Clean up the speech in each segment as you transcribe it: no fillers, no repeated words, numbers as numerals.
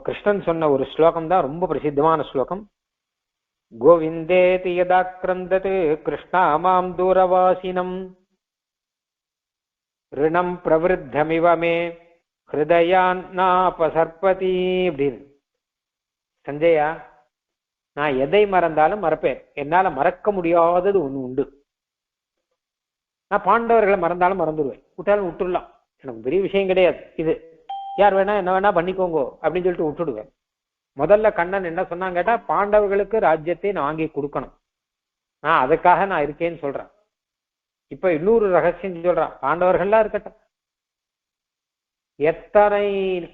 கிருஷ்ணன் சொன்ன ஒரு ஸ்லோகம் தான் ரொம்ப பிரசித்தமான ஸ்லோகம். கோவிந்தேதி யதாக்ரந்தத் கிருஷ்ணா மாம் தூரவாசினம் ரிணம் பிரவருத்தமிவ மே ஹிருதயான்னாபசர்பதி அப்படின்னு. சஞ்சயா, நான் எதை மறந்தாலும் மறப்பேன். என்னால மறக்க முடியாதது ஒண்ணு உண்டு. நான் பாண்டவர்களை மறந்தாலும் மறந்துடுவேன், விட்டாலும் விட்டுடலாம். எனக்கு பெரிய விஷயம் கிடையாது இது. யார் வேணா என்ன வேணா பண்ணிக்கோங்க அப்படின்னு சொல்லிட்டு விட்டுடுவேன். முதல்ல கண்ணன் என்ன சொன்னான்னு கேட்டா, பாண்டவர்களுக்கு ராஜ்யத்தை நான் வாங்கி கொடுக்கணும், நான் அதுக்காக நான் இருக்கேன்னு சொல்றேன். இப்ப இன்னொரு ரகசியம் சொல்றான். பாண்டவர்கள்லாம் இருக்கட்டும், எத்தனை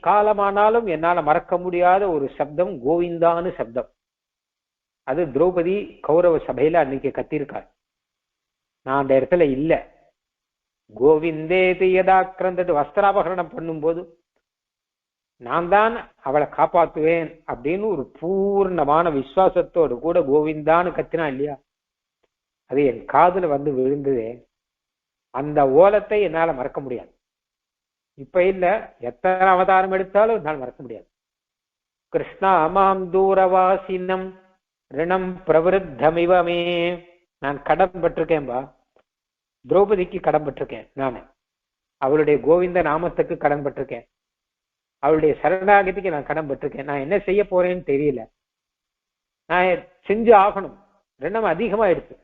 காலமானாலும் என்னால மறக்க முடியாத ஒரு சப்தம் கோவிந்தான்னு சப்தம். அது திரௌபதி கௌரவ சபையில அன்னைக்கு கத்திருக்காள். நான் அந்த இடத்துல இல்ல. கோவிந்தே யதாக்ரந்தத் வஸ்திராபகரணம் பண்ணும்போது நான் தான் அவளை காப்பாத்துவேன் அப்படின்னு ஒரு பூர்ணமான விசுவாசத்தோடு கூட கோவிந்தான்னு கத்தினா இல்லையா, அது என் காதுல வந்து விழுந்ததே. அந்த ஓலத்தை என்னால மறக்க முடியாது. இப்ப இல்ல, எத்தனை அவதாரம் எடுத்தாலும் என்னால் மறக்க முடியாது. கிருஷ்ணா மாம் தூரவாசினம் ரிணம் பிரவருத்தமிவமே. நான் கடன் பட்டிருக்கேன்பா, திரௌபதிக்கு கடன் பட்டிருக்கேன். நான் அவளுடைய கோவிந்த நாமத்துக்கு கடன் பட்டிருக்கேன், அவளுடைய சரணாகதிக்கு நான் கடன் பட்டிருக்கேன். நான் என்ன செய்ய போறேன்னு தெரியல, நான் செஞ்சு ஆகணும். ரிணம் அதிகமா எடுத்து